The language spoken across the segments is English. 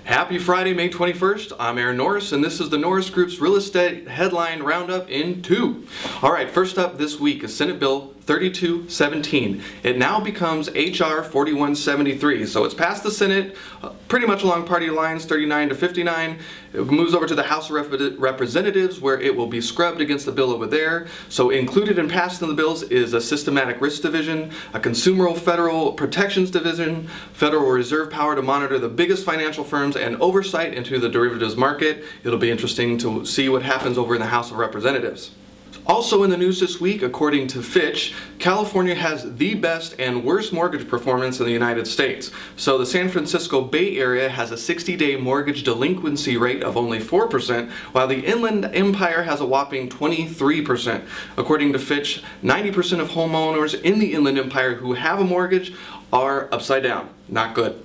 Happy Friday, May 21st. I'm Aaron Norris, and this is the Norris Group's Real Estate Headline Roundup in 2. All right, first up this week is Senate Bill 3217. It now becomes H.R. 4173. So it's passed the Senate pretty much along party lines, 39 to 59. It moves over to the House of Representatives, where it will be scrubbed against the bill over there. So included and passed in the bills is a systematic risk division, a consumer federal protections division, Federal Reserve power to monitor the biggest financial firms, and oversight into the derivatives market. It'll be interesting to see what happens over in the House of Representatives. Also in the news this week, according to Fitch, California has the best and worst mortgage performance in the United States. So the San Francisco Bay Area has a 60-day mortgage delinquency rate of only 4%, while the Inland Empire has a whopping 23%. According to Fitch, 90% of homeowners in the Inland Empire who have a mortgage are upside down. Not good.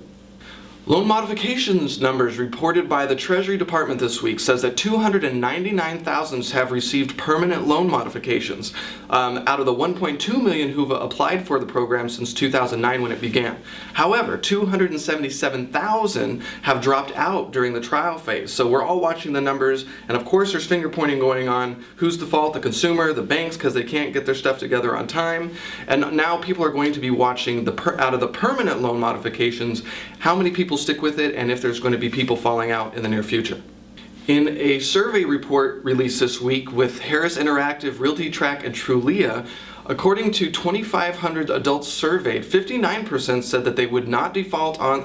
Loan modifications numbers reported by the Treasury Department this week says that 299,000 have received permanent loan modifications out of the 1.2 million who've applied for the program since 2009 when it began. However, 277,000 have dropped out during the trial phase. So we're all watching the numbers, and of course there's finger pointing going on. Who's the fault? The consumer, the banks, because they can't get their stuff together on time. And now people are going to be watching out of the permanent loan modifications, how many people stick with it, and if there's going to be people falling out in the near future. In a survey report released this week with Harris Interactive, Realty Track, and Trulia, according to 2,500 adults surveyed, 59% said that they would not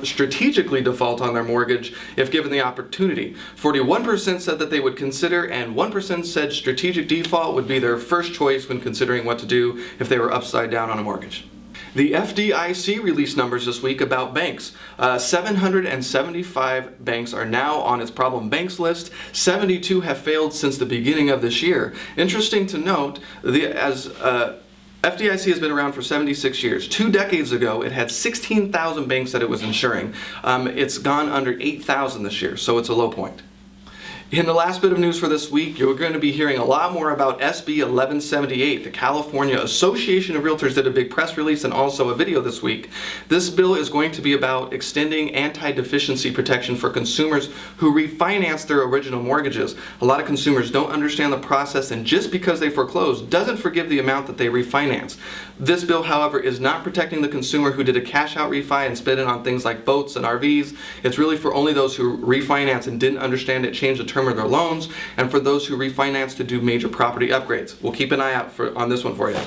strategically default on their mortgage if given the opportunity. 41% said that they would consider, and 1% said strategic default would be their first choice when considering what to do if they were upside down on a mortgage. The FDIC released numbers this week about banks. 775 banks are now on its problem banks list. 72 have failed since the beginning of this year. Interesting to note, FDIC has been around for 76 years. 2 decades ago, it had 16,000 banks that it was insuring. It's gone under 8,000 this year, so it's a low point. In the last bit of news for this week, you're going to be hearing a lot more about SB 1178. The California Association of Realtors did a big press release and also a video this week. This bill is going to be about extending anti-deficiency protection for consumers who refinance their original mortgages. A lot of consumers don't understand the process, and just because they foreclose doesn't forgive the amount that they refinance. This bill, however, is not protecting the consumer who did a cash-out refi and spent it on things like boats and RVs. It's really for only those who refinance and didn't understand it, changed the term of their loans, and for those who refinance to do major property upgrades. We'll keep an eye out on this one for you.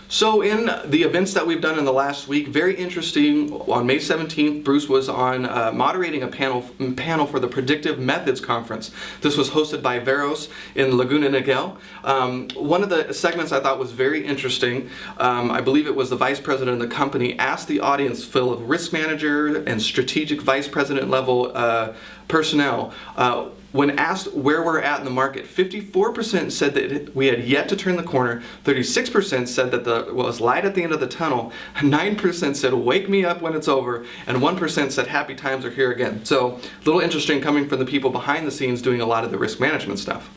So in the events that we've done in the last week, very interesting, on May 17th, Bruce was on moderating a panel for the Predictive Methods Conference. This was hosted by Veros in Laguna Niguel. One of the segments I thought was very interesting, I believe it was the vice president of the company, asked the audience full of risk manager and strategic vice president level personnel, when asked where we're at in the market, 54% said that we had yet to turn the corner, 36% said that there was light at the end of the tunnel, 9% said wake me up when it's over, and 1% said happy times are here again. So a little interesting coming from the people behind the scenes doing a lot of the risk management stuff.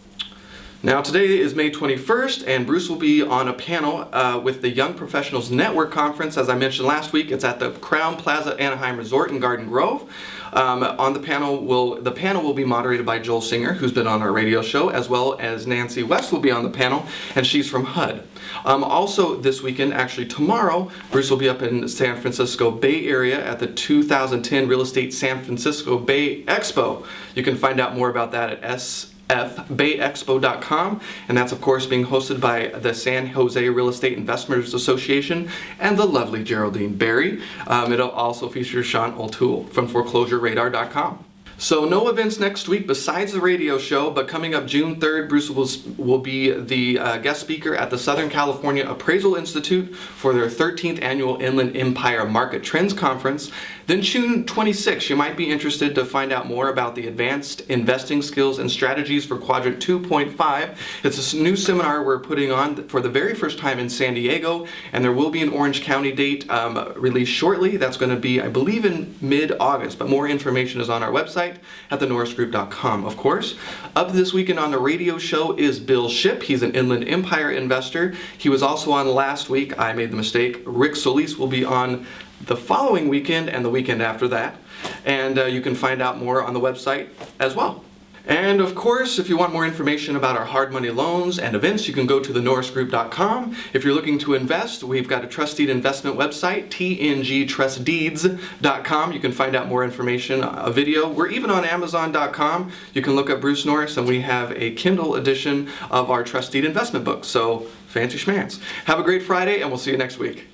Now today is May 21st, and Bruce will be on a panel with the Young Professionals Network Conference. As I mentioned last week, it's at the Crown Plaza Anaheim Resort in Garden Grove. On the panel will be moderated by Joel Singer, who's been on our radio show, as well as Nancy West will be on the panel, and she's from HUD. Also this weekend, actually tomorrow, Bruce will be up in San Francisco Bay Area at the 2010 Real Estate San Francisco Bay Expo. You can find out more about that at sfbayexpo.com, and that's of course being hosted by the San Jose Real Estate Investors Association and the lovely Geraldine Berry. It'll also feature Sean O'Toole from foreclosureradar.com. So no events next week besides the radio show, but coming up June 3rd, Bruce will be the guest speaker at the Southern California Appraisal Institute for their 13th annual Inland Empire Market Trends Conference. Then June 26th, you might be interested to find out more about the advanced investing skills and strategies for Quadrant 2.5. It's a new seminar we're putting on for the very first time in San Diego, and there will be an Orange County date released shortly. That's going to be, I believe, in mid-August, but more information is on our website at thenorrisgroup.com, of course. Up this weekend on the radio show is Bill Shipp. He's an Inland Empire investor. He was also on last week. I made the mistake. Rick Solis will be on the following weekend and the weekend after that. And you can find out more on the website as well. And of course, if you want more information about our hard money loans and events, you can go to thenorrisgroup.com. If you're looking to invest, we've got a trust deed investment website, tngtrustdeeds.com. You can find out more information, a video. We're even on amazon.com. You can look up Bruce Norris, and we have a Kindle edition of our trust deed investment book. So fancy schmancy. Have a great Friday, and we'll see you next week.